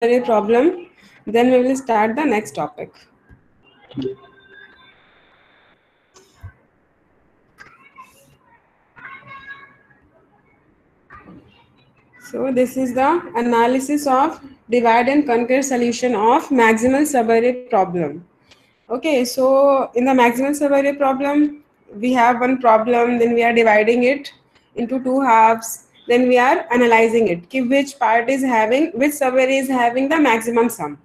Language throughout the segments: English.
subarray problem. Then we will start the next topic. So this is the analysis of divide and conquer solution of maximal subarray problem. Okay, so in the maximal subarray problem, we have one problem, then we are dividing it into two halves, then we are analyzing it. Which part is having, which subarray is having the maximum sum.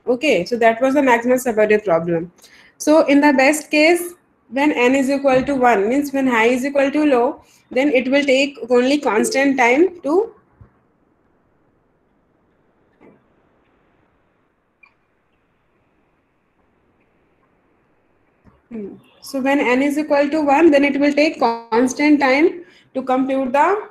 Okay, so that was the maximal subarray problem. So in the best case, when n is equal to 1, means when high is equal to low, then it will take only constant time to So when n is equal to 1, then it will take constant time to compute the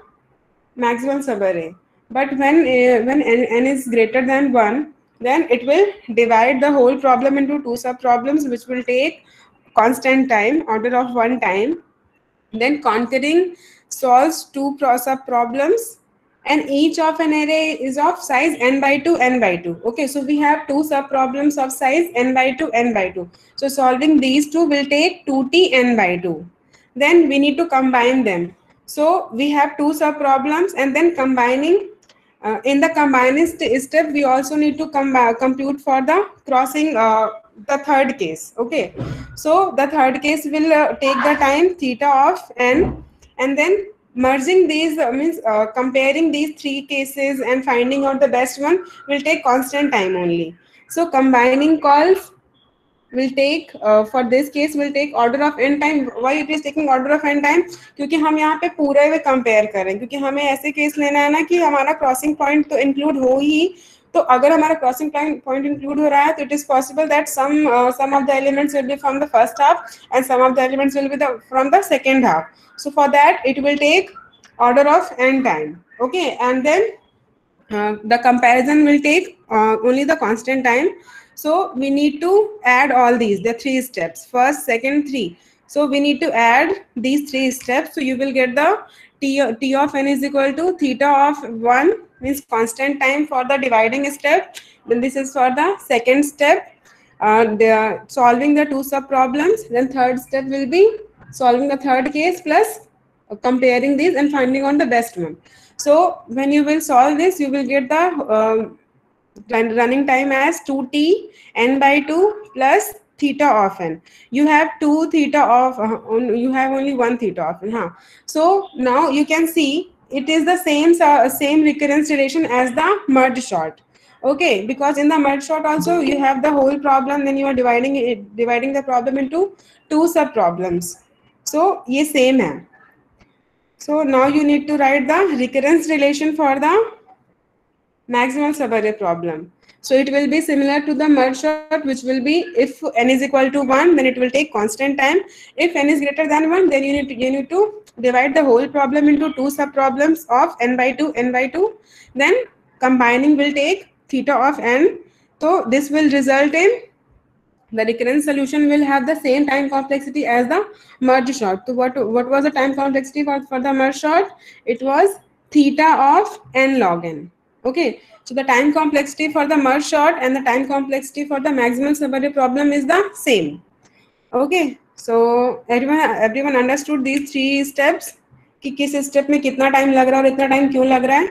maximum subarray. But when n is greater than 1, then it will divide the whole problem into two sub problems, which will take constant time, order of 1 time. Then conquering solves two sub problems, and each of an array is of size n by 2 n by 2. Okay, so we have two sub problems of size n by 2 n by 2. So solving these two will take 2t n by 2. Then we need to combine them. So we have two sub problems, and then combining in the combining step, we also need to compute for the crossing the third case. Okay, so the third case will take the time theta of n, and then merging these means comparing these three cases and finding out the best one will take constant time only. So combining calls will take for this case will take order of n time. Why it is taking order of n time? क्योंकि हम यहाँ पे पूरे में compare करें, क्योंकि हमें ऐसे केस लेना है ना कि हमारा क्रॉसिंग पॉइंट तो इंक्लूड हो ही. तो अगर हमारा क्रॉसिंग पॉइंट इंक्लूड हो रहा है, तो it is possible that some of the elements will be from the first half and some of the elements will be from the second half. So for that it will take order of n time. Okay, and then the comparison will take only the constant time. So we need to add all these, the three steps, first, second, three. So we need to add these three steps. So you will get the t of n is equal to theta of 1, means constant time for the dividing step. Then this is for the second step, solving the two sub problems. Then third step will be solving the third case plus comparing these and finding on the best one. So when you will solve this, you will get the running time as 2t n by 2 plus theta of n. You have two theta of you have only one theta of n. Huh? So now you can see it is the same recurrence relation as the merge sort. Okay, because in the merge sort also you have the whole problem, then you are dividing the problem into two sub problems. So ये same है. So now you need to write the recurrence relation for the maximal subarray problem. So it will be similar to the merge sort, which will be if n is equal to 1, then it will take constant time. If n is greater than 1, then you need to divide the whole problem into two sub problems of n by 2 n by 2. Then combining will take theta of n. So this will result in the recurrence solution will have the same time complexity as the merge sort. So what was the time complexity for the merge sort? It was theta of n log n. Okay, so the time complexity for the merge sort and the time complexity for the maximal subarray problem is the same. Okay, so everyone understood these three steps कि किस step में कितना time लग रहा है और इतना time क्यों लग रहा है.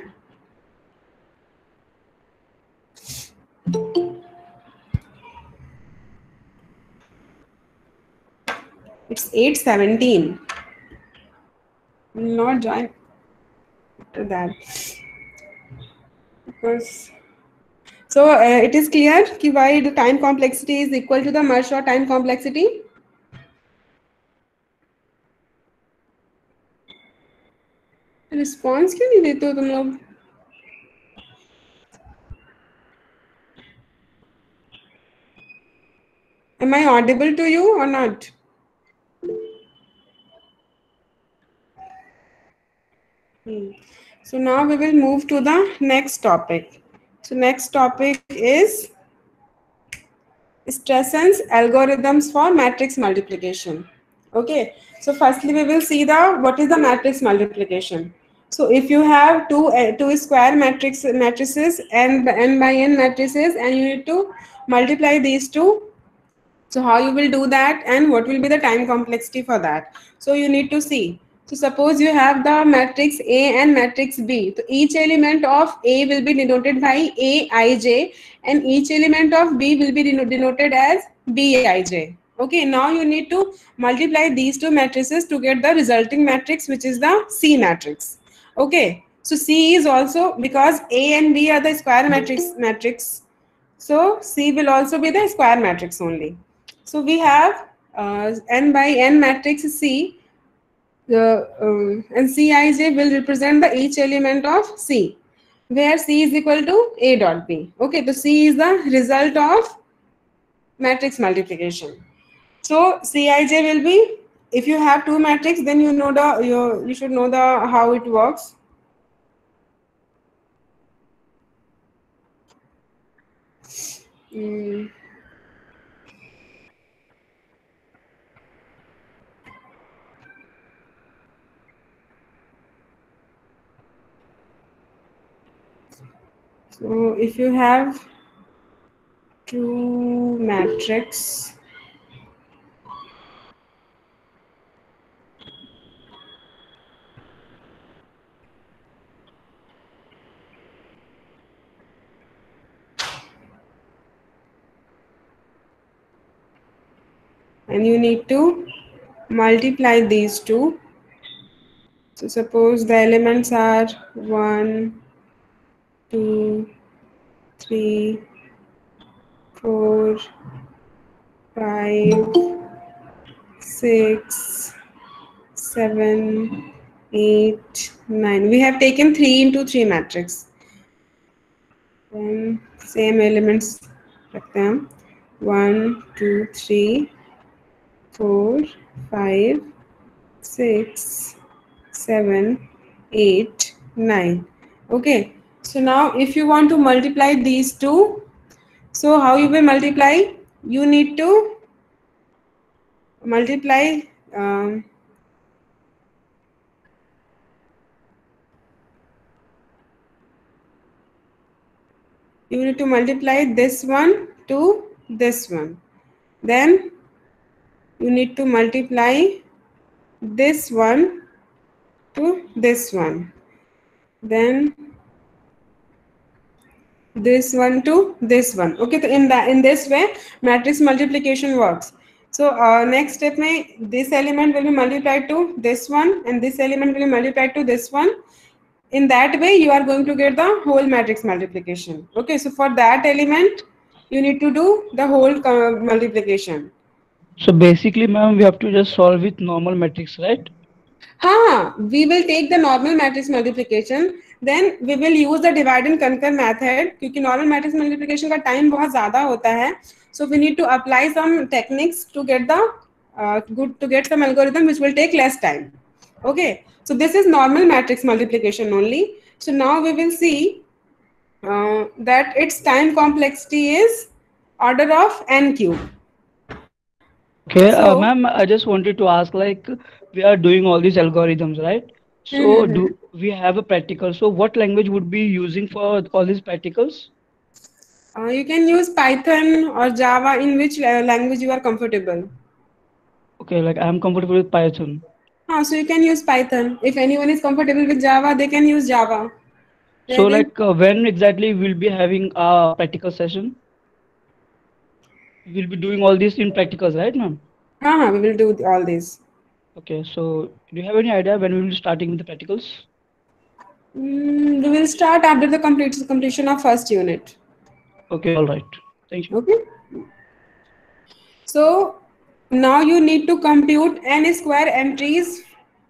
It's 8:17. Will not join to that because so it is clear कि why the time complexity is equal to the merge sort time complexity. Response क्यों नहीं देते हो तुम लोग? Am I audible to you or not? So now we will move to the next topic. So next topic is Stressen's algorithms for matrix multiplication. Okay, so firstly we will see the what is the matrix multiplication. So if you have two square matrices and n by n matrices, and you need to multiply these two, so how you will do that and what will be the time complexity for that? So you need to see. So suppose you have the matrix A and matrix B. So each element of A will be denoted by Aij, and each element of B will be denoted as Bij. Okay, now you need to multiply these two matrices to get the resulting matrix, which is the C matrix. Okay, so C is also, because A and B are the square matrix, so C will also be the square matrix only. So we have n by n matrix C, and Cij will represent the each element of C, where C is equal to A dot B. Okay, so C is the result of matrix multiplication. So Cij will be, if you have two matrix, then you know you should know the how it works. Mm. So if you have two matrix, and you need to multiply these two. So suppose the elements are 1, 2, 3, 4, 5, 6, 7, 8, 9. We have taken 3 into 3 matrix. Then same elements रखते हैं हम 1, 2, 3, 4, 5, 6, 7, 8, 9. Okay, so now if you want to multiply these two, so how you will multiply? You need to multiply you need to multiply this one to this one. Then you need to multiply this one to this one. Then this one to this one. Okay, so in this way matrix multiplication works. So next step में this element will be multiplied to this one, and this element will be multiplied to this one. In that way you are going to get the whole matrix multiplication. Okay, so for that element you need to do the whole multiplication. So basically, ma'am, we have to just solve with normal matrix, right? हाँ, we will take the normal matrix multiplication, then we will use the divide and conquer method, क्योंकि normal matrix multiplication का time बहुत ज़्यादा होता है, so we need to apply some techniques to get some algorithm which will take less time. Okay, so this is normal matrix multiplication only. So now we will see that its time complexity is order of n cube. Okay, So ma'am, I just wanted to ask, like, we are doing all these algorithms, right? So do we have a practical? So what language would be using for all these practicals? you can use Python or Java, in which language you are comfortable. Okay, like I'm comfortable with Python. So you can use Python. If anyone is comfortable with Java, they can use Java. So Then, like when exactly we'll be having a practical session? We'll be doing all this in practicals, right, ma'am? we will do all this. Okay, so do you have any idea when we will be starting with the practicals? We will start after the completion of first unit. Okay, all right. Thank you. Okay. So now you need to compute n square entries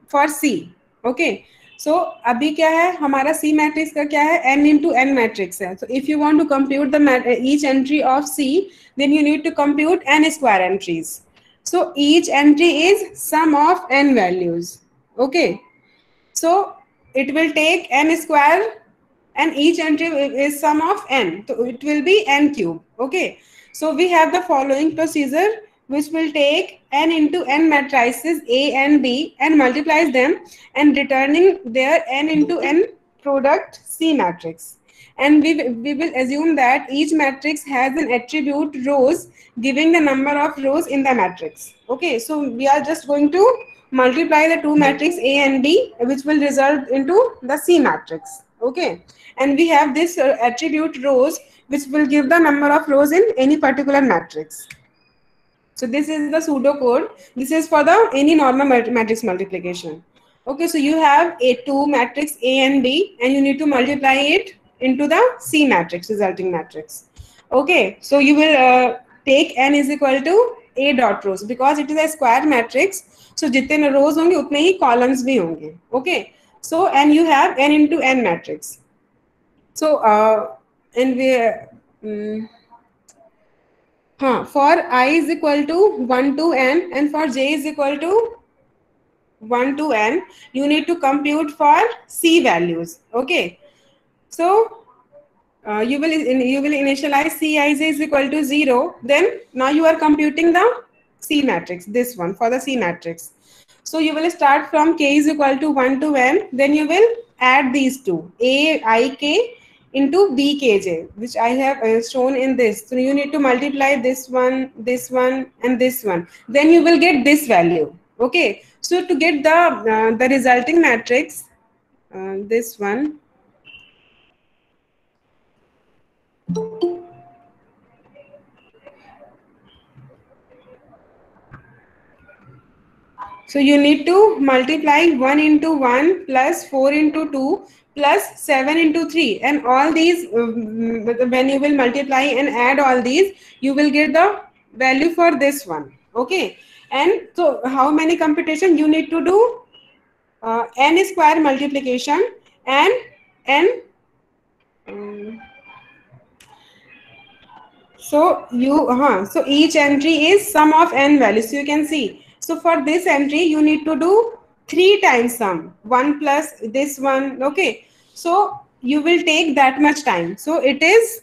for C. Okay. So अभी क्या है हमारा C matrix का क्या है n into n matrix है. So if you want to compute each entry of C, then you need to compute n square entries. So each entry is sum of n values. Okay. So it will take n square, and each entry is sum of n. So it will be n cube. Okay. So we have the following procedure which will take n into n matrices A and B and multiplies them and returning their n into n product C matrix. And we will assume that each matrix has an attribute rows giving the number of rows in the matrix. Okay, so we are just going to multiply the two matrix A and B, which will result into the C matrix. Okay, and we have this attribute rows which will give the number of rows in any particular matrix. So this is the pseudo code. This is for the any normal matrix multiplication. Okay, so you have a two matrix A and B, and you need to multiply it into the C matrix, resulting matrix. Okay, so you will take n is equal to A dot rows because it is a square matrix. So जितने rows होंगे उतने ही columns भी होंगे. Okay, so and you have n into n matrix. So and we for I is equal to 1 to n and for j is equal to 1 to n, you need to compute for C values. Okay, so you will initialize Cij is equal to 0. Then now you are computing the C matrix, this one for the C matrix. So you will start from k is equal to 1 to n. Then you will add these two, A I k into bkj, which I have shown in this. So you need to multiply this one, and this one. Then you will get this value. Okay. So to get the resulting matrix, this one. So you need to multiply 1 into 1 plus 4 into 2 plus 7 into 3, and all these when you will multiply and add all these, you will get the value for this one. Okay, and so how many computation you need to do? N square multiplication and n. So so each entry is sum of n values. So you can see. So for this entry, you need to do 3 times sum, 1 plus this one. Okay, so you will take that much time. So it is.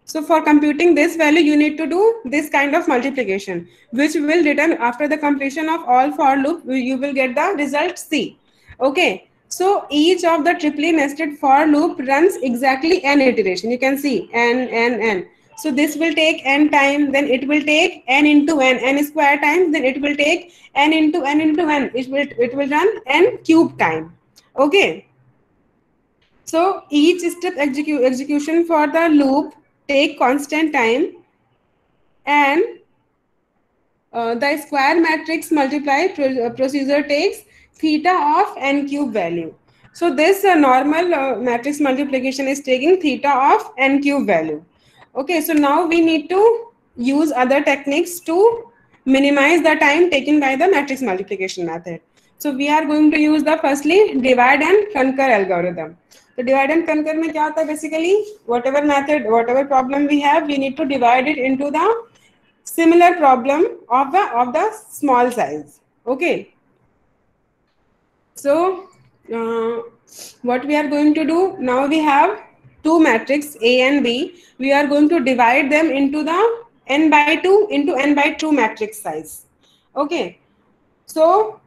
So for computing this value, you need to do this kind of multiplication, which will return after the completion of all for loop. You will get the result C. Okay. So each of the triply nested for loop runs exactly n iteration. You can see n. So this will take n time, then it will take n into n square times, then it will take n into n into n. It will run n cube time. Okay. So each step execution for the loop take constant time, and the square matrix multiply procedure takes theta of n cube value. So this normal matrix multiplication is taking theta of n cube value. Okay, so now we need to use other techniques to minimize the time taken by the matrix multiplication method. So we are going to use the firstly divide and conquer algorithm. So divide and conquer में क्या होता है basically? Whatever method, whatever problem we have, we need to divide it into the similar problem of the small size. Okay. So what we are going to do now, we have two matrix A and B. We are going to divide them into the n by 2 into n by 2 matrix size. Okay. So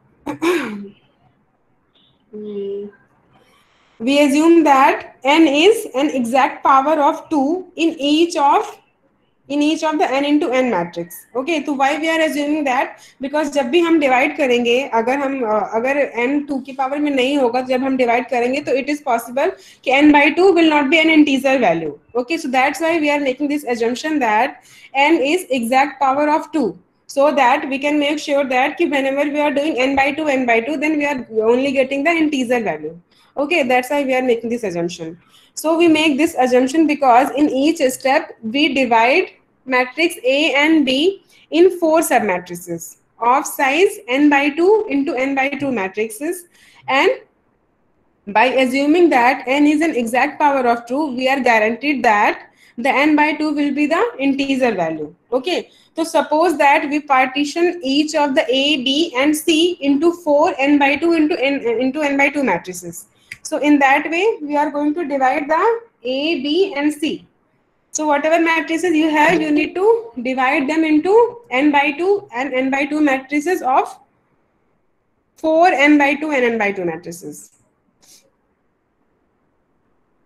we assume that n is an exact power of 2 in each of the n into n matrix. Okay, तो why we are assuming that? Because जब भी हम divide करेंगे, अगर n 2 की power में नहीं होगा, जब हम divide करेंगे तो it is possible कि n by 2 will not be an integer value. Okay, so that's why we are making this assumption that n is exact power of 2. So that we can make sure that whenever we are doing n by 2, then we are only getting the integer value. Okay, that's why we are making this assumption. So we make this assumption because in each step we divide matrix A and B in 4 submatrices of size n by 2 into n by 2 matrices, and by assuming that n is an exact power of 2, we are guaranteed that the n by 2 will be the integer value. Okay, so suppose that we partition each of the A, B and C into 4 n by 2 into n by 2 matrices. So in that way, we are going to divide the A, B and C. So whatever matrices you have, you need to divide them into n by 2 and n by 2 matrices of 4 n by 2 and n by 2 matrices.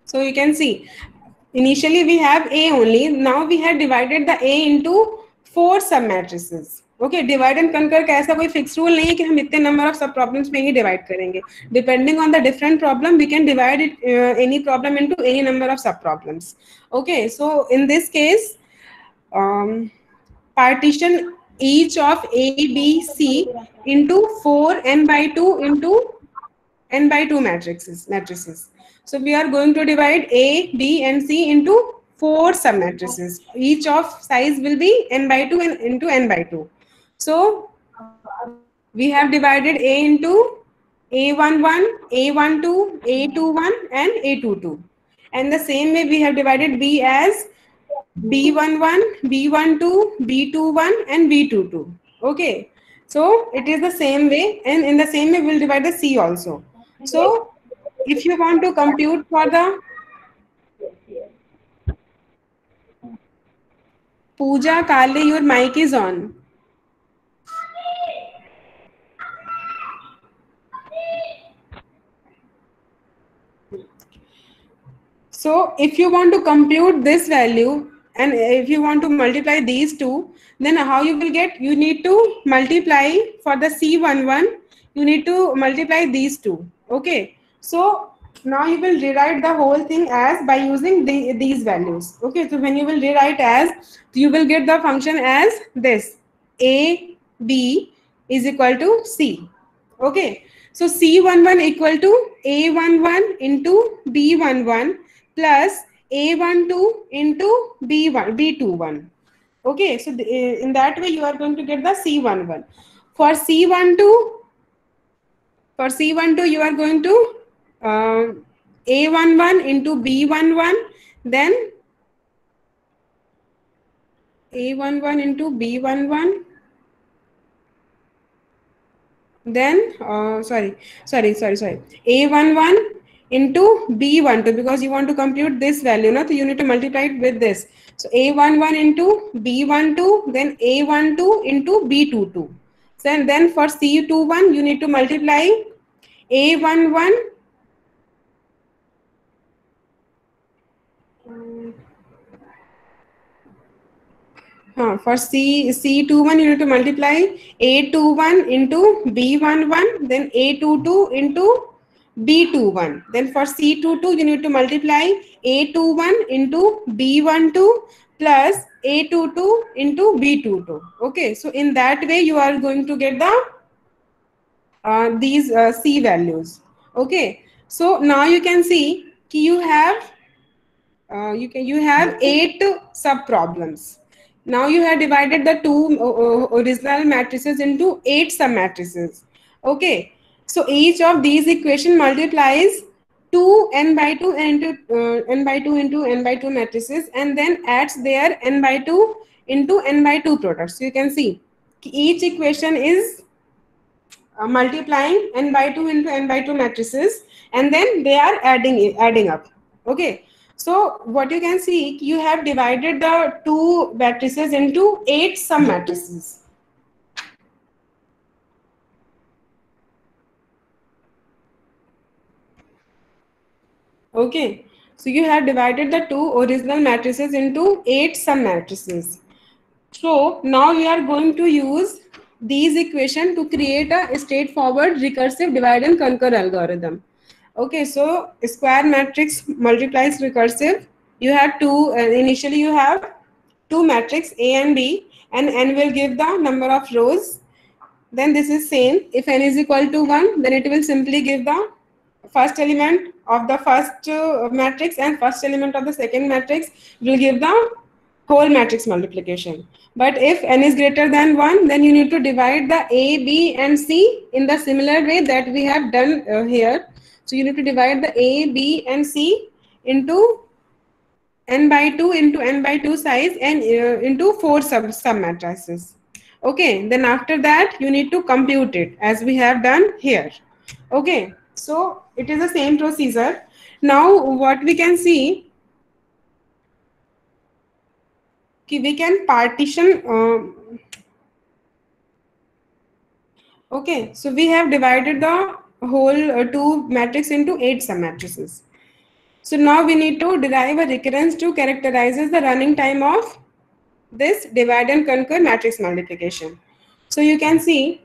So you can see, initially we have A only. Now we have divided the A into 4 sub matrices. Okay, divide and conquer का ऐसा कोई fix rule नहीं है कि हम इतने number of sub problems में ही डिवाइड करेंगे. Depending on the different problem we can divide it any problem into any number of sub problems. Okay, so in this case, partition each of A, B, C into 4 n by 2 into n by 2 matrices. So we are going to divide A, B, and C into 4 sub matrices. Each of size will be n by 2 and into n by 2. So we have divided A into A11, A12, A21, and A22. And the same way we have divided B as B11, B12, B21, and B22. Okay. So it is the same way, and in the same way we'll divide the C also. So if you want to compute for the Pooja Kale, your mic is on. So if you want to compute this value and if you want to multiply these two, then how you will get? You need to multiply for the C11, you need to multiply these two. Okay. So now you will rewrite the whole thing as by using these values. Okay. So when you will rewrite as, you will get the function as this. A, B is equal to C. Okay. So C11 equal to A11 into B11 plus A12 into B21. Okay, so in that way you are going to get the C11. For C12 you are going to A11 into B11, then A11 into B11. Then sorry, A11 into B12, because you want to compute this value, no? So you need to multiply it with this. So A11 into B12, then A12 into B22. So and then for C21 you need to multiply A11 for C21 you need to multiply A21 into B11, then A22 into B21. Then for C22 you need to multiply A21 into B12 plus A22 into B22. Okay, so in that way you are going to get the these C values. Okay, so now you can see you have you have 8 sub problems. Now you have divided the two original matrices into 8 sub matrices. Okay, so each of these equation multiplies 2 n by 2 into n by 2 into n by 2 matrices, and then adds their n by 2 into n by 2 products. So you can see each equation is multiplying n by 2 into n by 2 matrices, and then they are adding up. Okay, so what you can see, you have divided the two matrices into 8 sub matrices. Okay, so you have divided the two original matrices into 8 sub matrices. So now we are going to use these equation to create a straightforward recursive divide and conquer algorithm. Okay, so square matrix multiplies recursive. You have two, initially you have two matrix A and B, and n will give the number of rows. Then this is same. If n is equal to 1, then it will simply give the first element of the first matrix and first element of the second matrix will give the whole matrix multiplication. But if n is greater than 1, then you need to divide the A, B, and C in the similar way that we have done here. So you need to divide the A, B, and C into n by 2 into n by 2 size and into 4 sub matrices. Okay, then after that you need to compute it as we have done here. Okay, so it is the same procedure. Now what we can see, कि we can partition. Okay, so we have divided the whole two matrix into 8 sub matrices. So now we need to derive a recurrence to characterizes the running time of this divide and conquer matrix multiplication. So you can see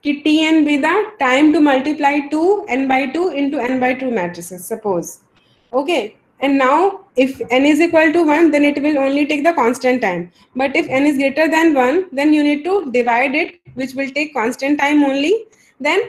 कि Tn be the time to multiply 2 n by 2 into n by 2 matrices, suppose. Okay, and now if n is equal to 1, then it will only take the constant time. But if n is greater than 1, then you need to divide it, which will take constant time only. Then,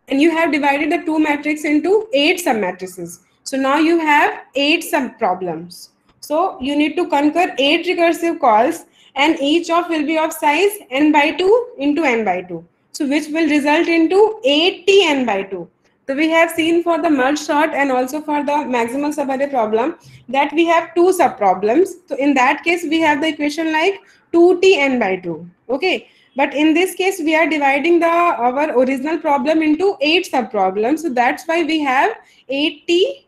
and you have divided the two matrix into 8 sub matrices. So now you have 8 sub problems. So you need to conquer 8 recursive calls, and each of will be of size n by 2 into n by 2. So which will result into 80 n by 2. So we have seen for the merge sort and also for the maximal subarray problem that we have two sub problems. So in that case, we have the equation like 2t n by 2. Okay. But in this case, we are dividing our original problem into 8 sub problems. So that's why we have 8t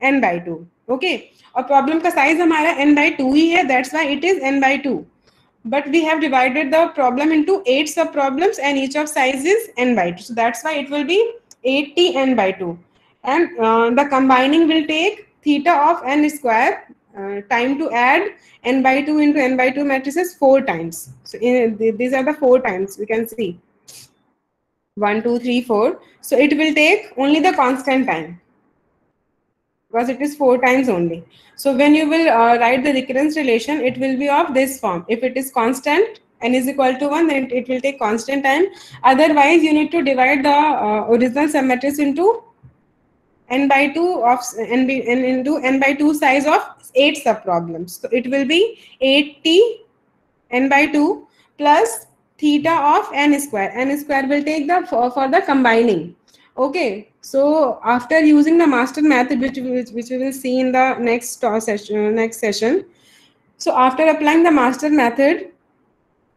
n by 2. Okay. और problem का size हमारा n by 2 ही है. That's why it is n by 2. But we have divided the problem into 8 sub problems and each of size is n by 2. So that's why it will be 80 n by 2. And the combining will take theta of n square time to add n by 2 into n by 2 matrices 4 times. So these are the 4 times we can see. 1, 2, 3, 4. So it will take only the constant time, because it is 4 times only. So when you will write the recurrence relation, it will be of this form. If it is constant, n is equal to 1, then it will take constant time. Otherwise, you need to divide the original sub matrix into n by 2 of n into n by 2 size of 8 sub problems. So it will be 80 n by 2 plus theta of n square. N square will take the for the combining. Okay, so after using the master method, which we will see in the next session. So after applying the master method,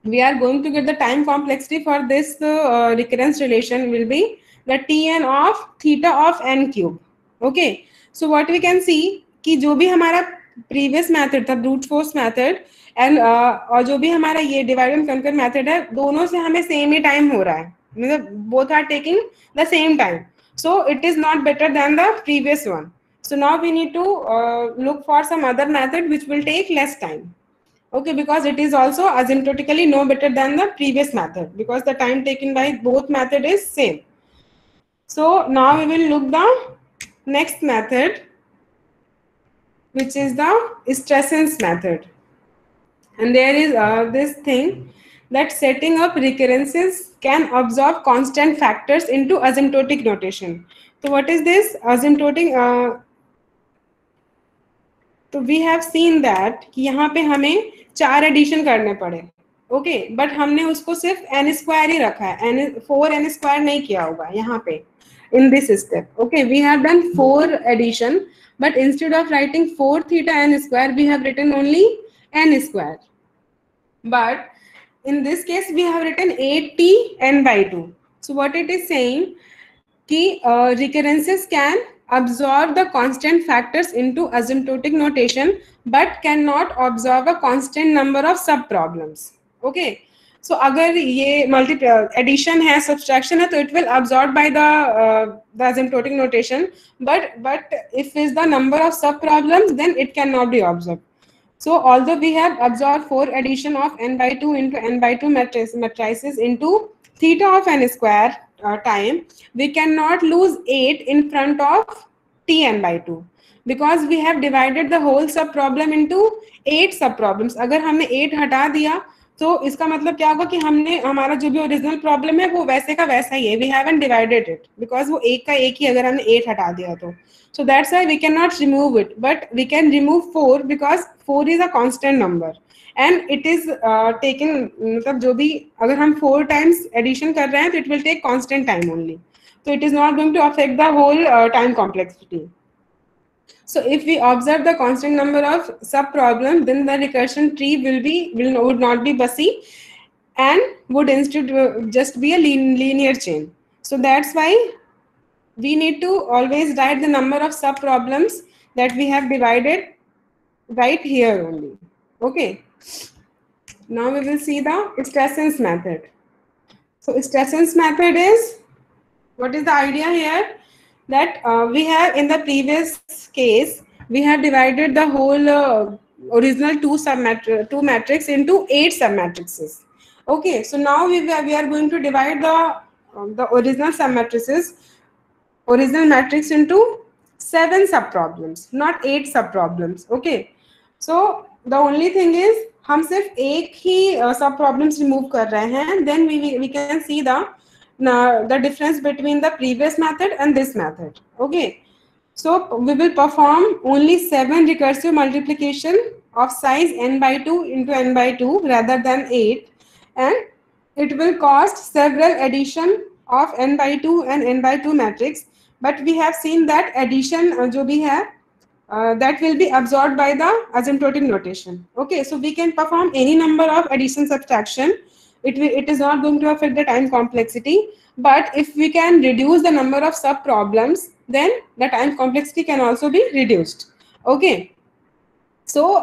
we are going to get the time complexity for this recurrence relation will be the Tn of theta of n cube. Okay, so what we can see कि जो भी हमारा previous method था brute force method and और जो भी हमारा ये divide and conquer method है, दोनों से हमें same ही time हो रहा है, मतलब both are taking the same time. So it is not better than the previous one. So now we need to look for some other method which will take less time. Okay, because it is also asymptotically no better than the previous method because the time taken by both method is same. So now we will look the next method, which is the Stressens method. And there is this thing that setting up recurrences can absorb constant factors into asymptotic notation. So what is this asymptotic? तो we have seen that कि यहाँ पे हमें 4 addition करने पड़े. Okay, but हमने उसको सिर्फ n स्क्वायर ही रखा है, n 4n स्क्वायर नहीं किया होगा यहाँ पे in this step. Okay, we have done 4 addition, but instead of writing 4 theta n square, we have written only n square. But in this case, we have written 8t n by 2. So what it is saying कि recurrences can absorb the constant factors into asymptotic notation, but cannot absorb a constant number of sub problems. Okay, so अगर ये addition है, subtraction है, तो it will absorb by the asymptotic notation, but if is the number of sub problems, then it cannot be absorbed. So although we have absorbed 4 addition of n by 2 into n by 2 matrices into theta of n square time, we cannot lose 8 in front of Tn by 2 because we have divided the whole sub problem into 8 sub problems. अगर हमने 8 हटा दिया तो इसका मतलब क्या होगा कि हमने हमारा जो भी ओरिजिनल प्रॉब्लम है वो वैसे का वैसा ही है. We haven't divided it because वो एक का एक ही अगर हमने 8 हटा दिया तो. So that's why we cannot remove it, but we can remove 4 because 4 is a constant number. And it is taken, मतलब जो भी अगर हम 4 times addition कर रहे हैं तो it will take constant time only. So it is not going to affect the whole time complexity. So if we observe the constant number of sub problem, then the recursion tree would not be bussy and would instead just be a linear chain. So that's why we need to always write the number of sub problems that we have divided right here only. Okay. Now we will see the Stressen's method. So Stressen's method is, what is the idea here? That we have in the previous case, we have divided the whole original two matrix into 8 submatrices. Okay, so now we are going to divide the original submatrices, original matrix into 7 subproblems, not 8 subproblems. Okay, so the only thing is हम सिर्फ एक ही सब problems remove कर रहे हैं, then we can see the difference between the previous method and this method. Okay, so we will perform only 7 recursive multiplication of size n by 2 into n by 2 rather than 8, and it will cost several addition of n by 2 and n by 2 matrix. But we have seen that addition जो भी है that will be absorbed by the asymptotic notation. Okay, so we can perform any number of addition subtraction. It is not going to affect the time complexity, but if we can reduce the number of sub problems, then the time complexity can also be reduced. Okay, so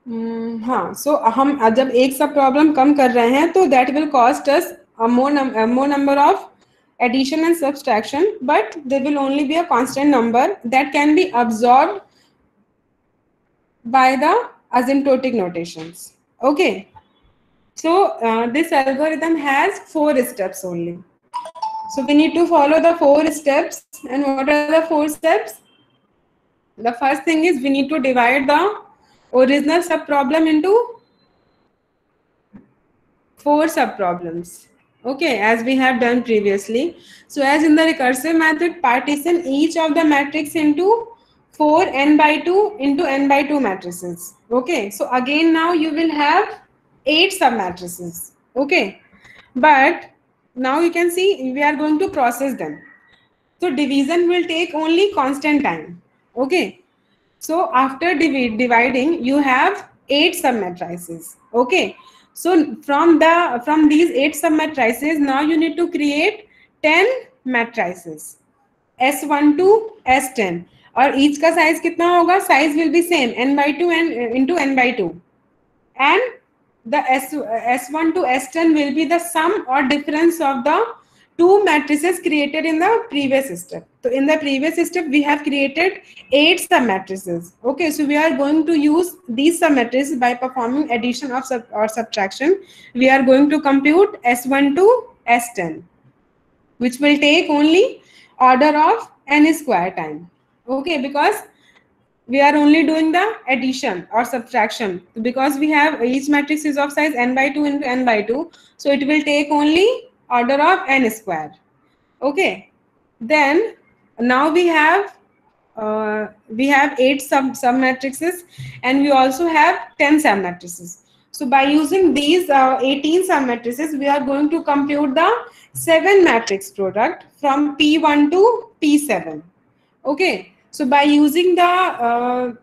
हाँ, so हम जब एक सब problem कम कर रहे हैं तो that will cost us a more number of addition and subtraction, but there will only be a constant number that can be absorbed by the asymptotic notations. Okay, so this algorithm has 4 steps only. So we need to follow the 4 steps. And what are the 4 steps? The first thing is we need to divide the original subproblem into 4 subproblems. Okay, as we have done previously. So as in the recursive method, partition each of the matrix into 4 n by 2 into n by 2 matrices. Okay, so again now you will have 8 submatrices. Okay, but now you can see we are going to process them. So division will take only constant time. Okay, so after dividing, you have 8 submatrices. Okay, so from these 8 submatrices, now you need to create 10 matrices, S1 to S10, और each का size कितना होगा? Size will be same, n by 2 and into n by 2, and the S1 to S10 will be the sum or difference of the 2 matrices created in the previous step. So in the previous step, we have created 8 submatrices. Okay, so we are going to use these submatrices by performing addition of or subtraction. We are going to compute S1 to S10, which will take only order of n square time. Okay, because we are only doing the addition or subtraction, because we have each matrix is of size n by 2 into n by 2, so it will take only order of n square. Okay, then now we have 8 sub matrices, and we also have 10 sub matrices. So by using these 18 sub matrices, we are going to compute the 7 matrix product from P1 to P7. Okay, so by using the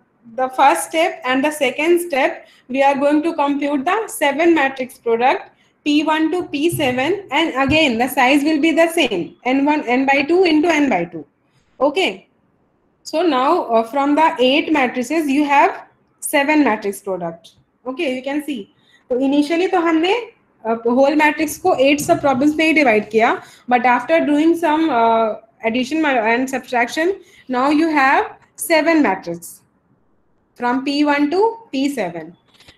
first step and the second step, we are going to compute the 7 matrix product P1 to P7, and again the size will be the same, n1 n by 2 into n by 2. Okay, so now from the 8 matrices you have 7 matrix product. Okay, you can see. So initially तो हमने whole matrix को 8 सब problems पे ही divide किया, but after doing some addition and subtraction, now you have 7 matrices from P1 to P7.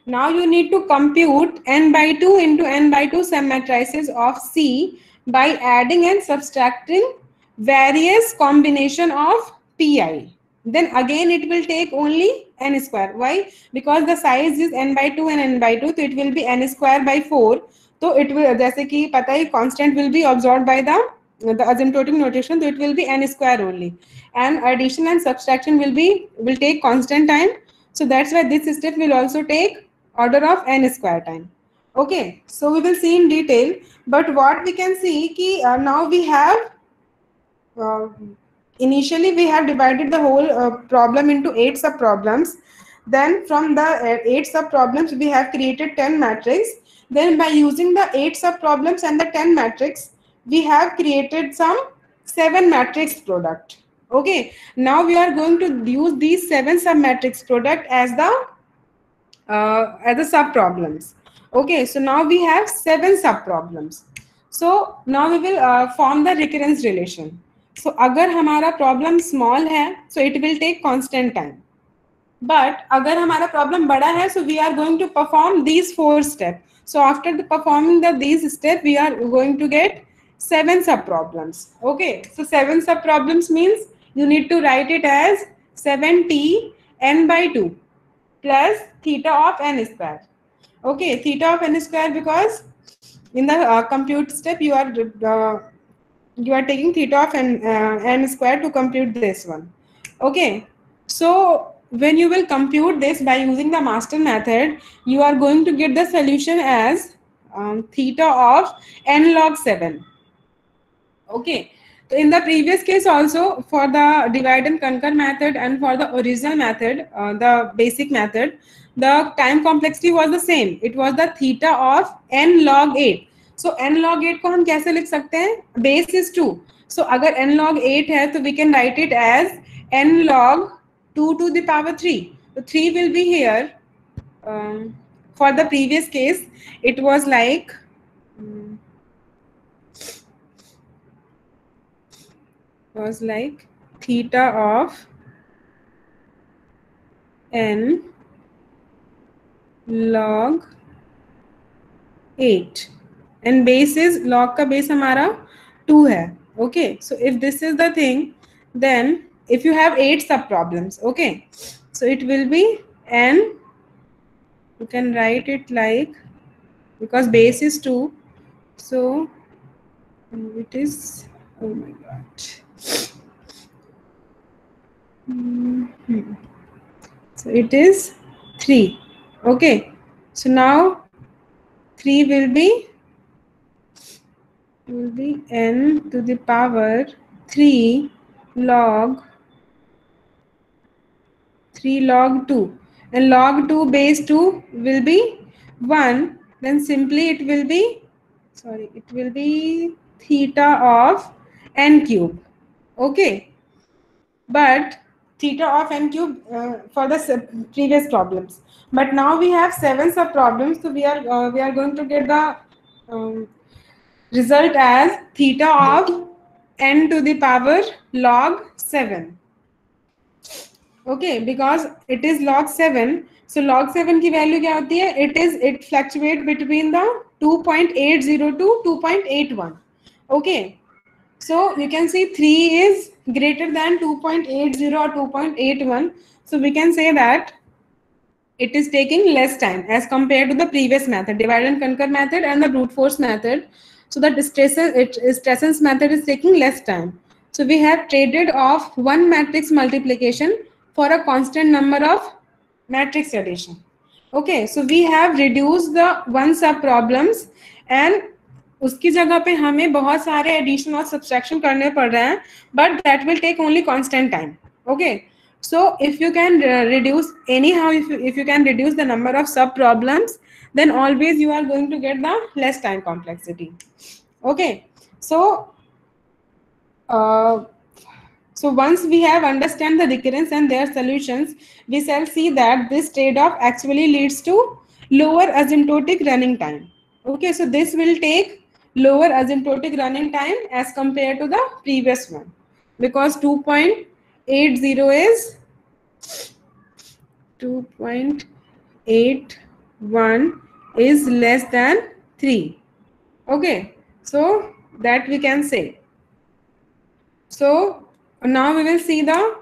Now you need to compute n by 2 into n by 2 submatrices of C by adding and subtracting various combination of Pi. Then again it will take only n square. Why? Because the size is n by 2 and n by 2, so it will be n square by 4. So it will, जैसे कि पता है, constant will be absorbed by the asymptotic notation, so it will be n square only, and addition and subtraction will take constant time. So that's why this step will also take order of n square time. Okay, so we will see in detail, but what we can see ki now we have initially we have divided the whole problem into 8 sub problems. Then from the 8 sub problems we have created 10 matrix. Then by using the 8 sub problems and the 10 matrix, we have created some 7 matrix product. Okay, now we are going to use these 7 submatrix product as the sub problems. Okay, so now we have 7 sub problems. So now we will form the recurrence relation. So अगर हमारा problem small है, so it will take constant time. But अगर हमारा problem बड़ा है, so we are going to perform these 4 steps. So after performing these steps, we are going to get 7 sub problems. Okay, so 7 sub problems means you need to write it as 7t n by 2 plus theta of n square. Okay, theta of n square, because in the compute step you are taking theta of n square to compute this one. Okay, so when you will compute this by using the master method, you are going to get the solution as theta of n log 7. Okay, so in the previous case also, for the divide and conquer method and for the original method, the basic method, the time complexity was the same. It was the theta of n log 8. So n log 8 को हम कैसे लिख सकते हैं? Base is 2. So अगर n log 8 है तो we can write it as n log 2 to the power 3. So 3 will be here. For the previous case, it was like theta of n log 8 and base is log का base हमारा 2 है. Okay, so if this is the thing, then if you have 8 sub problems, okay, so it will be n, you can write it like, because base is 2, so it is, oh my god, so it is 3. Okay, so now 3 will be n to the power 3 log 2, and log 2 base 2 will be 1. Then simply it will be theta of n cube. Okay, but theta of n cube for the previous problems, but now we have 7 sub problems, so we are going to get the result as theta of n to the power log 7. Okay, because it is log 7, so log 7 की value क्या होती है? It fluctuates between the 2.80 to 2.81. Okay, so you can see 3 is greater than 2.80 or 2.81, so we can say that it is taking less time as compared to the previous method, divide and conquer method and the brute force method. So the Stressen's method is taking less time. So we have traded off one matrix multiplication for a constant number of matrix addition. Okay, so we have reduced the one sub problems and उसकी जगह पे हमें बहुत सारे addition और subtraction करने पड़ रहे हैं, but that will take only constant time. Okay, so if you can reduce anyhow, if you can reduce the number of sub problems, then always you are going to get the less time complexity. Okay, so once we have understand the recurrence and their solutions, we shall see that this trade-off actually leads to lower asymptotic running time. Okay, so this will take lower asymptotic running time as compared to the previous one, because 2.80 is 2.81 is less than 3. Okay, so that we can say. So now we will see the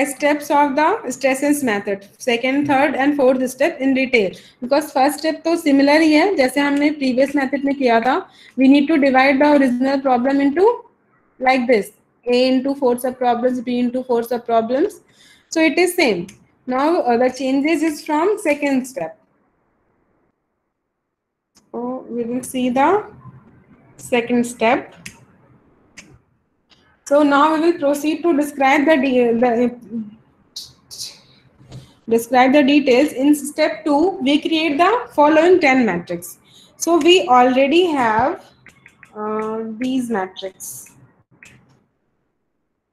steps of the Stressen's method, second, third and fourth step in detail, because first step तो similar ही है जैसे हमने previous method में किया था. We need to divide the original problem into like this: A into 4 sub problems, B into 4 sub problems. So it is same. Now the changes is from second step. So we will see the second step. So now we will proceed to describe the details. In step 2, we create the following 10 matrix. So we already have these matrix.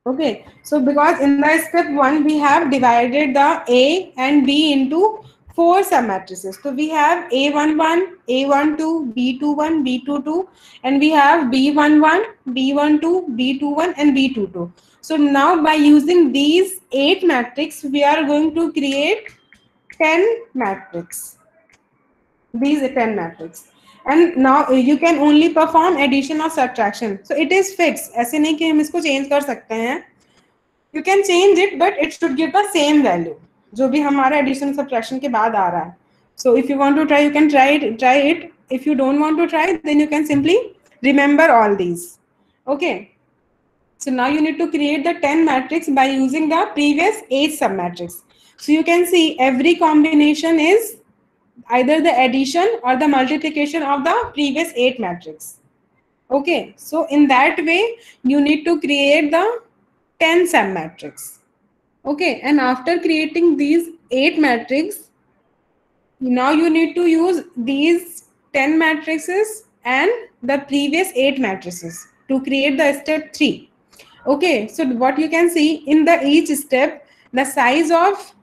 Okay, so because in the step 1 we have divided the A and B into 4 submatrices. So we have A11, A12, B21, B22, and we have B11, B12, B21, and B22. So now by using these 8 matrix, we are going to create 10 matrix. These 10 matrix. And now you can only perform addition or subtraction. So it is fixed. ऐसे नहीं कि हम इसको change कर सकते हैं. You can change it, but it should give the same value जो भी हमारा addition subtraction के बाद आ रहा है. So if you want to try, you can try it. If you don't want to try, then you can simply remember all these. Okay. So now you need to create the 10 matrix by using the previous 8 submatrix. So you can see every combination is either the addition or the multiplication of the previous 8 matrix. Okay, so in that way you need to create the 10 submatrix. Okay, and after creating these 8 matrix, now you need to use these 10 matrices and the previous 8 matrices to create the step 3. Okay, so what you can see in the each step, the size of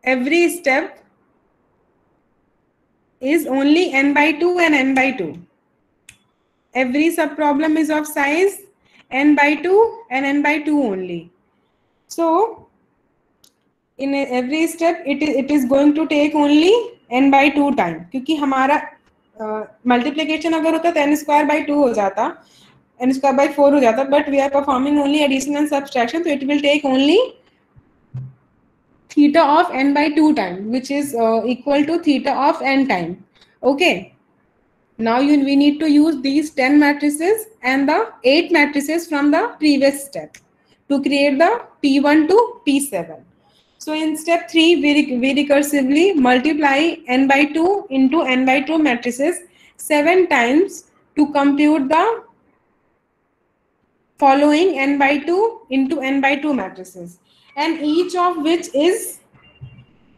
every step is only n by 2 and n by 2. Every subproblem is of size n by 2 and n by 2 only. So in every step it is going to take only n by 2 time, क्योंकि हमारा multiplication अगर होता तो n square by 2 हो जाता, n square by 4 हो जाता, but we are performing only addition and subtraction, so it will take only theta of n by 2 time, which is equal to theta of n time. Okay. Now we need to use these 10 matrices and the 8 matrices from the previous step to create the P1 to P7. So in step 3, we recursively multiply n by 2 into n by 2 matrices 7 times to compute the following n by 2 into n by 2 matrices, and each of which is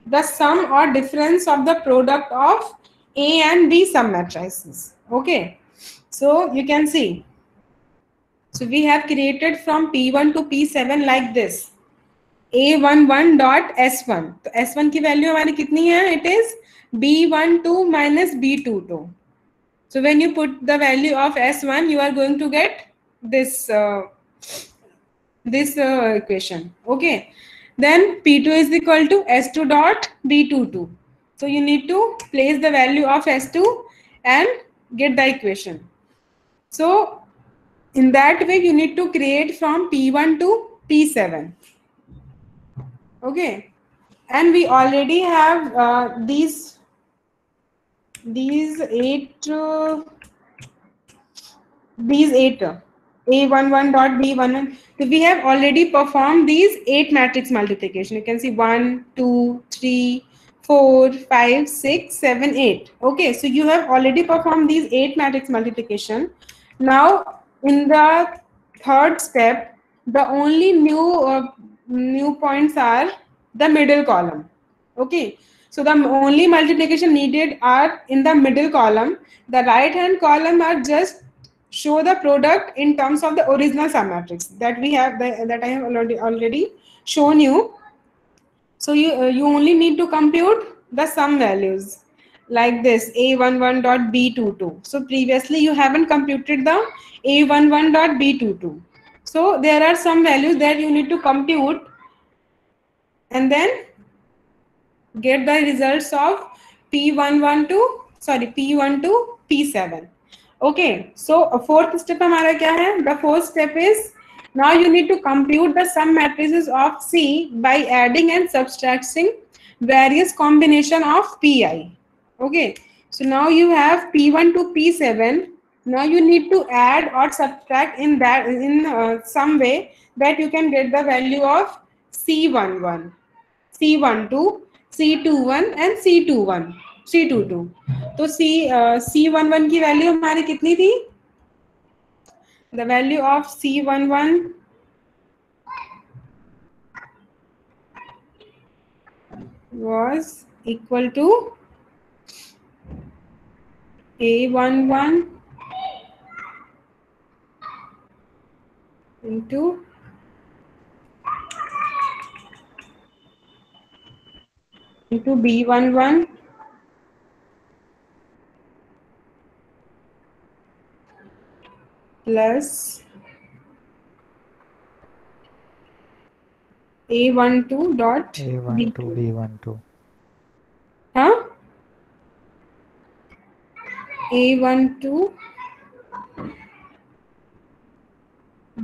the sum or difference of the product of A and B submatrices. Okay, so you can see. So we have created from P1 to P7 like this. A11 dot S1. तो S1 की value हमारी कितनी है? It is B12 minus B22. So when you put the value of S1, you are going to get this equation. Okay. Then P2 is equal to S2 dot B22. So you need to place the value of S2 and get the equation. So in that way, you need to create from P1 to P7. Okay. And we already have these 8 A11 dot B11. So we have already performed these 8 matrix multiplication. You can see 1, 2, 3, 4, 5, 6, 7, 8. Okay, so you have already performed these 8 matrix multiplication. Now in the third step, the only new points are the middle column. Okay, so the only multiplication needed are in the middle column. The right hand column are just show the product in terms of the original submatrix that we have, that I have already shown you. So you only need to compute the sum values like this A11 dot B22. So previously you haven't computed the A11 dot B22. So there are some values that you need to compute and then get the results of P1 to P7. Okay, so fourth step हमारा क्या है? The fourth step is now you need to compute the sum matrices of C by adding and subtracting various combination of Pi. Okay, so now you have P1 to P7. Now you need to add or subtract in that in some way that you can get the value of C11. C12, C21 and C21, C22. तो C11 की value हमारी कितनी थी? The value of C11 was equal to A11 into B11 plus A12 dot A12 B2. B12. Huh? A12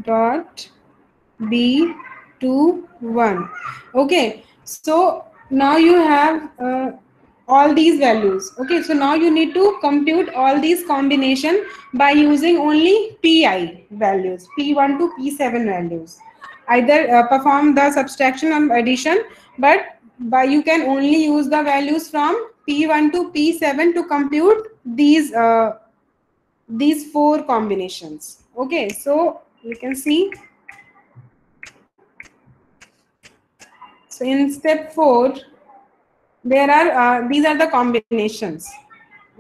dot B21. Okay, so now you have all these values. Okay, so now you need to compute all these combination by using only PI values, P1 to P7 values. Either perform the subtraction or addition, but by you can only use the values from P1 to P7 to compute these four combinations. Okay, so you can see. So in step 4, there are these are the combinations.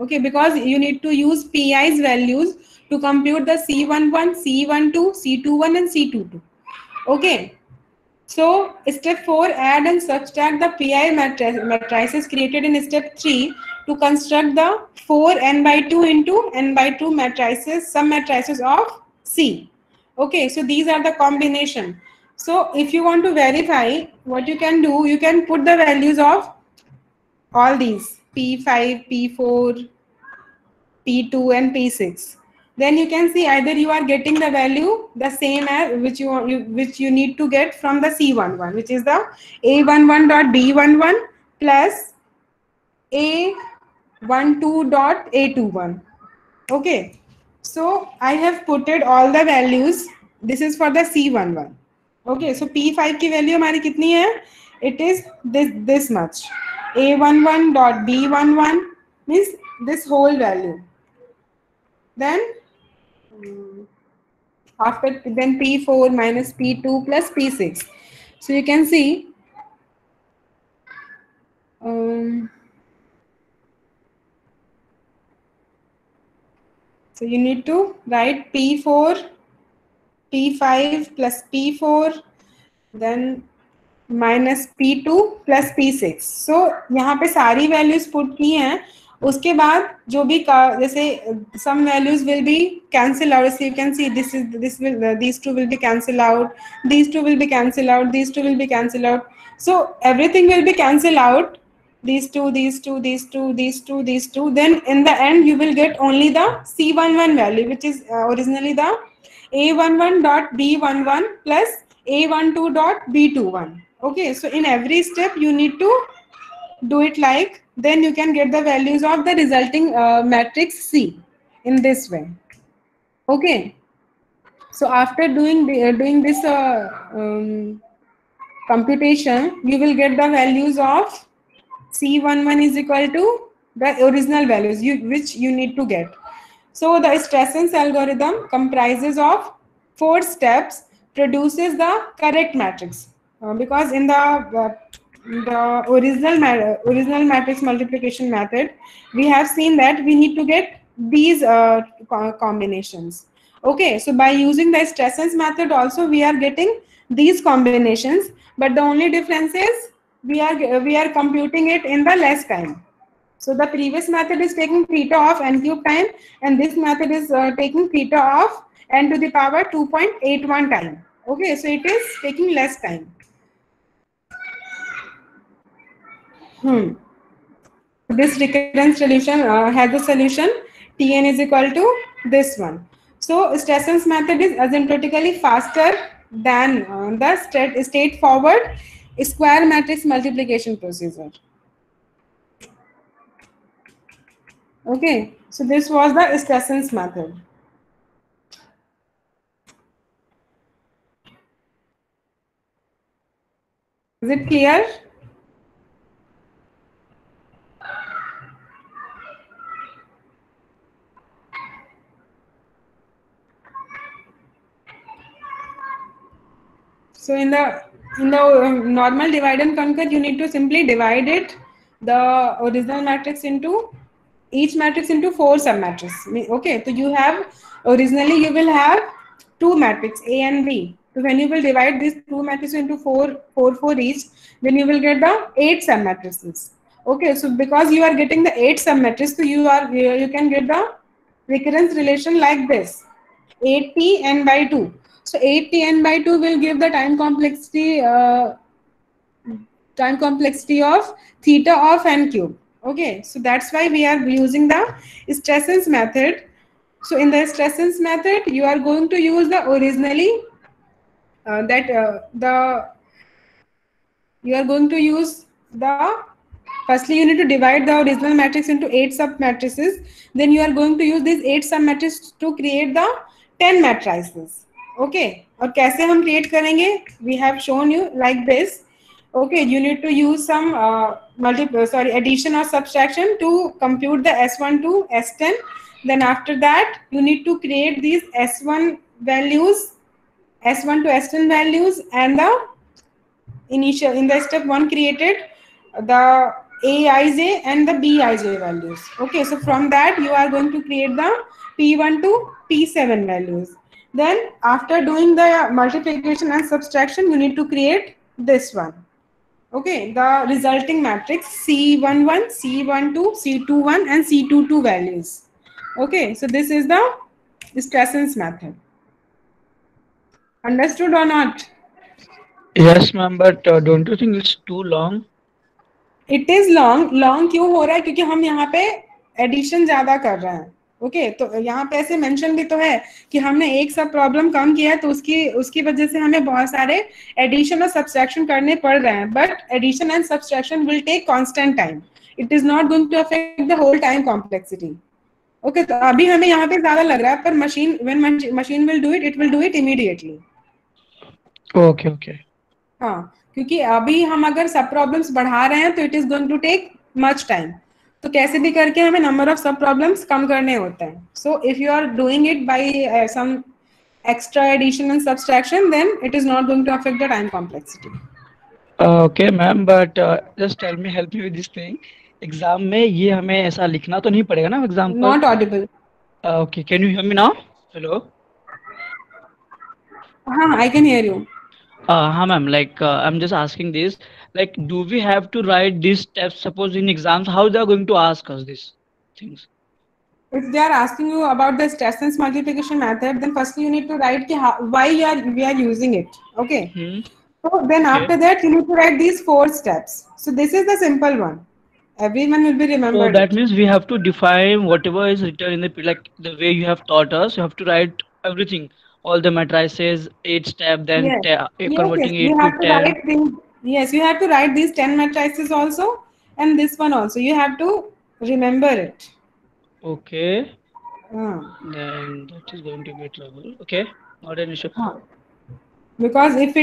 Okay, because you need to use PI's values to compute the C11, C12, C21 and C22. Okay, so step 4, add and subtract the PI matrices created in step 3 to construct the 4 n by 2 into n by 2 matrices, sum matrices of C. Okay, so these are the combination. So if you want to verify, what you can do, you can put the values of all these P5, P4, P2 and P6. Then you can see either you are getting the value the same as which you need to get from the C11, which is the A11.B11 plus A12.A21. Okay, so I have putted all the values. This is for the C11. Okay, so P5 की value हमारी कितनी है? It is this much. A11.B11 means this whole value. Then then P4 minus P2 plus P6. So you can see so you need to write P4, P5 plus P4, then minus P2 plus P6. So यहाँ पे सारी values put की हैं. उसके बाद जो भी जैसे some values will be cancel out. So you can see these two will be cancel out, these two will be cancel out, these two will be cancel out. So everything will be cancel out. These two, these two, these two, these two, these two. Then in the end you will get only the C11 value, which is originally the A11.B11 plus A12.B21. Okay, so in every step you need to do it like, then you can get the values of the resulting matrix C in this way. Okay, so after doing this computation, you will get the values of C11 is equal to the original values which you need to get. So the Stressen's algorithm comprises of 4 steps, produces the correct matrix. Because in the original matrix multiplication method, we have seen that we need to get these combinations. Okay, so by using the Stressen's method also we are getting these combinations, but the only difference is we are computing it in the less time. So the previous method is taking theta of n cube time, and this method is taking theta of n to the power 2.81 time. Okay, so it is taking less time. This recurrence solution has a solution Tn is equal to this one. So Stressen's method is asymptotically faster than the straightforward square matrix multiplication procedure. Okay, so this was the Stressen's method. Is it clear? So in the normal divide and conquer, you need to simply divide it, the original matrix, into each matrix into 4 sub-matrix. Okay, so you have, originally you will have 2 matrix A and B. So when you will divide these 2 matrices into 4 each, then you will get the 8 sub-matrices. Okay, so because you are getting the 8 sub-matrices, so you can get the recurrence relation like this, 8t n by 2. So 8t n by 2 will give the time complexity of theta of n cube. Okay, so that's why we are using the Stressen's method. So in the Stressen's method, you are going to use the originally that the you are going to use the, firstly you need to divide the original matrix into 8 sub matrices. Then you are going to use these 8 sub matrices to create the 10 matrices. Okay, और कैसे हम create करेंगे? We have shown you like this. Okay, you need to use some addition or subtraction to compute the S1 to S10. Then after that, you need to create these S1 values, S1 to S10 values, and the initial in the step 1 created the Aij and the Bij values. Okay, so from that you are going to create the P1 to P7 values. Then after doing the multiplication and subtraction, you need to create this one. Okay, the resulting matrix C11, C12, C21 and C22 values. Okay, so this is the Stressen's method. Understood or not? Yes, ma'am, but don't you think it's too long? It is long क्यों हो रहा है? क्योंकि हम यहाँ पे addition ज्यादा कर रहे हैं. ओके, तो यहाँ पे ऐसे मेंशन भी तो है कि हमने एक सब प्रॉब्लम कम किया है, तो उसकी वजह से हमें बहुत सारे एडिशन और सब्सट्रैक्शन करने पड़ रहे हैं. But addition and subtraction will take constant time. It is not going to affect the whole time complexity. Okay, तो अभी हमें यहाँ पे ज्यादा लग रहा है, पर machine will do it immediately. Okay okay. हाँ, क्योंकि अभी हम अगर सब प्रॉब्लम्स बढ़ा रहे हैं तो it is going to take much time. तो कैसे भी करके हमें नंबर ऑफ सब प्रॉब्लम्स कम करने होते हैं. So if you are doing it by some extra addition and subtraction, then it is not going to affect the time complexity. Okay ma'am, but just tell me, help me with this thing. Exam में ये हमें ऐसा लिखना तो नहीं पड़ेगा ना exam पर? Not Audible. Okay, can you hear me now? Hello. हाँ, आई कैन हियर यू. हाँ ma'am, like I'm just asking this, like do we have to write these steps, suppose in exams, how they are going to ask us these things? If they are asking you about the Stressen's multiplication method, then firstly you need to write why we are using it. Okay. So then after that you need to write these 4 steps. So this is the simple one. Everyone will be remembered. So that means we have to define whatever is written in the, like the way you have taught us, you have to write everything, all the matrices, 8 step, then Yes. converting You 8 to have to 10. write yes, you have to write these 10 matrices also, and this one also. You have to remember it. Okay. Then that is going to be trouble. Okay, not an issue. Because if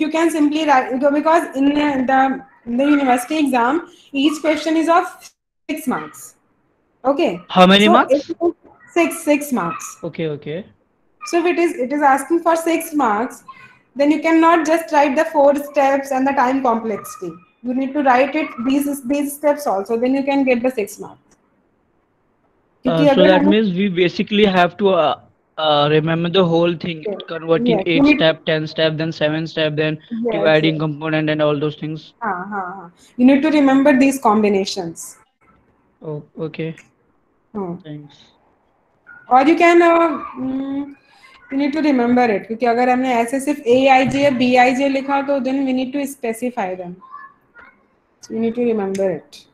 you can simply write, because in the university exam, each question is of 6 marks. Okay. How many marks? 6 marks. Okay, okay. So if it is asking for 6 marks, then you cannot just write the 4 steps and the time complexity. You need to write it these steps also. Then you can get the 6 marks. So that means we basically have to remember the whole thing, converting 8 step, 10 step, then 7 step, then dividing component and all those things. You need to remember these combinations. Oh, okay. Thanks. Or you can you need to remember it, क्योंकि अगर हमने ऐसे सिर्फ Aij या Bij लिखा तो then we need to specify them. So you need to remember it.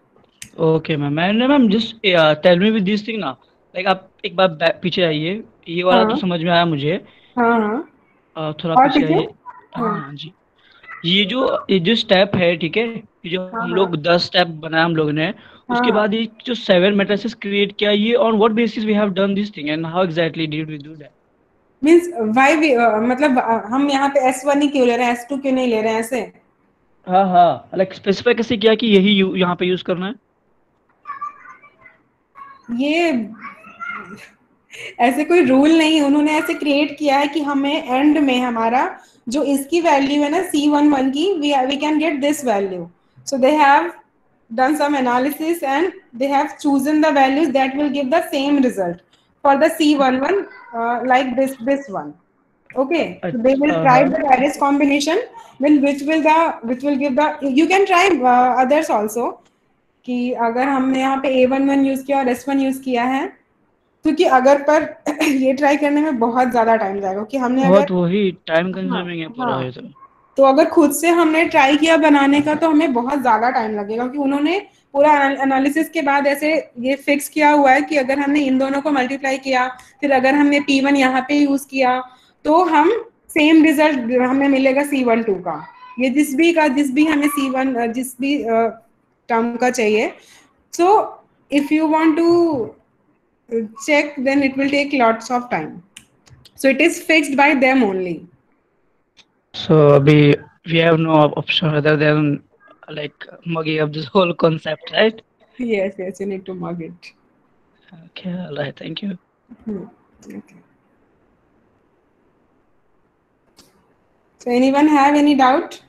Okay ma'am. And ma'am, just tell me with this thing ना, like आप एक बार पीछे आइए, ये वाला तो समझ में आया मुझे. हाँ. थोड़ा पीछे आइए. हाँ जी. ये जो स्टेप है, ठीक है, ये जो हम लोग 10 स्टेप बनाया हम लोग ने, उसके बाद ये जो 7 matrices क्रिएट किया, ये on what basis we have done this thing and how exactly did we do that? Means why we मतलब हम यहाँ पे S1 ही क्यों ले रहे हैं, S2 क्यों नहीं ले रहे हैं ऐसे? हाँ, like स्पेसिफाई कैसे किया कि यही यहाँ पे यूज करना है? ये ऐसे कोई रूल नहीं, उन्होंने ऐसे क्रिएट किया है कि हमें एंड में हमारा जो इसकी वैल्यू है ना C11 की, we can get this value. So they have done some analysis and they have chosen the values that will give the same result for the C11, like this one. Okay, so they will try the various combination, then which will give the, you can try others also, कि अगर हमने यहाँ पे A11 use किया और S1 use किया है, क्योंकि अगर पर ये ट्राई करने में बहुत ज्यादा टाइम जाएगा, कि हमने अगर वही टाइम कंज्यूमिंग है पूरा ये तो अगर खुद से हमने ट्राई किया बनाने का तो हमें बहुत ज्यादा टाइम लगेगा, क्योंकि उन्होंने पूरा एनालिसिस के बाद ऐसे ये फिक्स किया हुआ है कि अगर हमने इन दोनों को मल्टीप्लाई किया, फिर अगर हमने P1 यहाँ पे यूज किया, तो हम सेम रिजल्ट हमें मिलेगा C12 का। ये जिस भी हमें C1 जिस भी टर्म का चाहिए, so if you want to check, then it will take lots of time, so it is fixed by them only. So we have no option other than like mugging up this whole concept, right? Yes, you need to mug it. Okay, all right, thank you. Okay. So anyone have any doubt?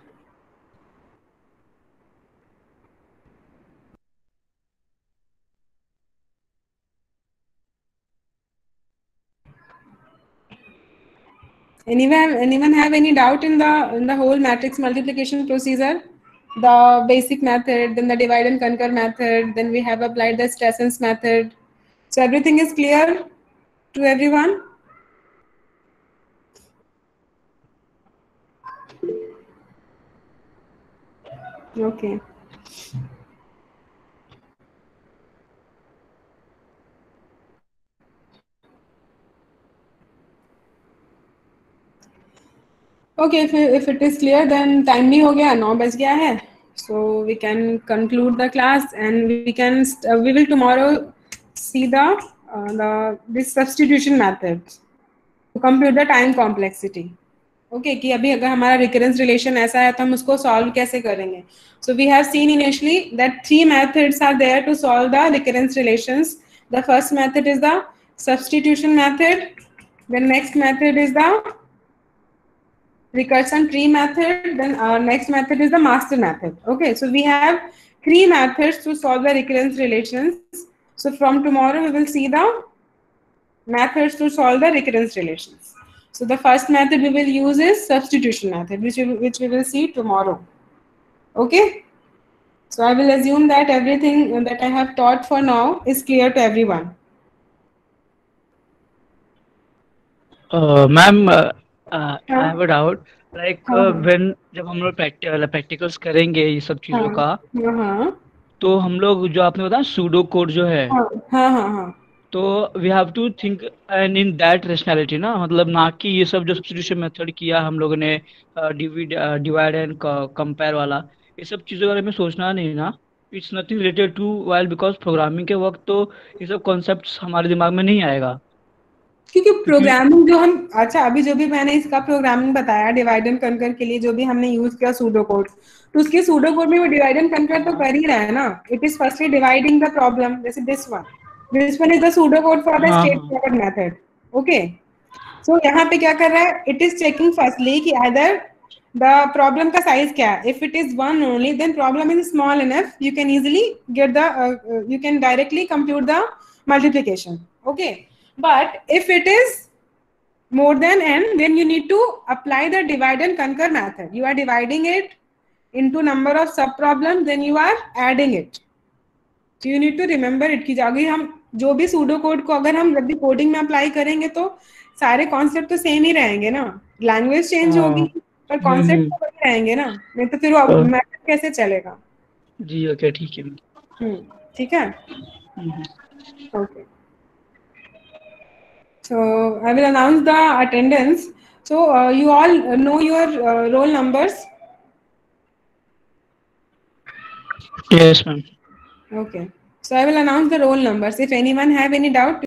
Anyone have any doubt in the whole matrix multiplication procedure? The basic method, then the divide and conquer method, then we have applied the Stressen's method. So everything is clear to everyone? Okay. Okay, if it is clear, then time भी हो गया, 9 बज गया है. So we can conclude the class and we will tomorrow see this substitution method to compute the time complexity. Okay, कि अभी अगर हमारा recurrence relation ऐसा है तो हम उसको solve कैसे करेंगे? So we have seen initially that 3 methods are there to solve the recurrence relations. The first method is the substitution method. The next method is the recursion tree method. Then our next method is the master method. Okay, so we have 3 methods to solve the recurrence relations. So from tomorrow we will see the methods to solve the recurrence relations. So the first method we will use is substitution method, which we will see tomorrow. Okay, so I will assume that everything that I have taught for now is clear to everyone. Ma'am, I have a doubt. Like when जब हम लोग practicals करेंगे ये सब चीजों का, तो हम लोग जो आपने बताया सूडो कोड जो है, तो we have to think and in that rationality ना, मतलब ना कि ये सब जो सब्स्टिट्यूशन मेथड किया हम लोगों ने, डिवाइड एंड कंपेयर वाला, ये सब चीज़ों के बारे में सोचना नहीं ना. It's nothing related to while, because programming के वक्त तो ये सब कॉन्सेप्ट्स हमारे दिमाग में नहीं आएगा. क्योंकि प्रोग्रामिंग जो हम, अच्छा अभी जो भी मैंने इसका प्रोग्रामिंग बताया डिवाइड एंड कनकर के लिए, जो भी हमने यूज किया सूडो कोड, तो उसके सूडो कोड में वो डिवाइड एंड कनकर तो कर ही रहा है ना. It is firstly dividing the problem, जैसे this one is the pseudo code for the straightforward method. Okay, so यहाँ पे क्या कर रहा है, इट इज चेकिंग फर्स्टली कि आइदर द प्रॉब्लम का साइज क्या है. If it is 1 only, then problem is small enough, you can easily get the, you can directly compute the multiplication. Okay, but if it is more than n, then you need to apply the divide and conquer method. You are dividing it into number of sub problems, then you are adding it. So you need to remember it कि अगर हम जो भी pseudo code को अगर हम जब भी कोडिंग में अप्लाई करेंगे तो सारे कॉन्सेप्ट तो सेम ही रहेंगे ना. लैंग्वेज चेंज होगी पर कॉन्सेप्ट तो वही रहेंगे ना, नहीं तो फिर वो मैथड कैसे चलेगा. जी ओके, ठीक है. ठीक है, okay. So I will announce the attendance. So you all know your roll numbers? Yes, ma'am. Okay. So I will announce the roll numbers. If anyone have any doubt,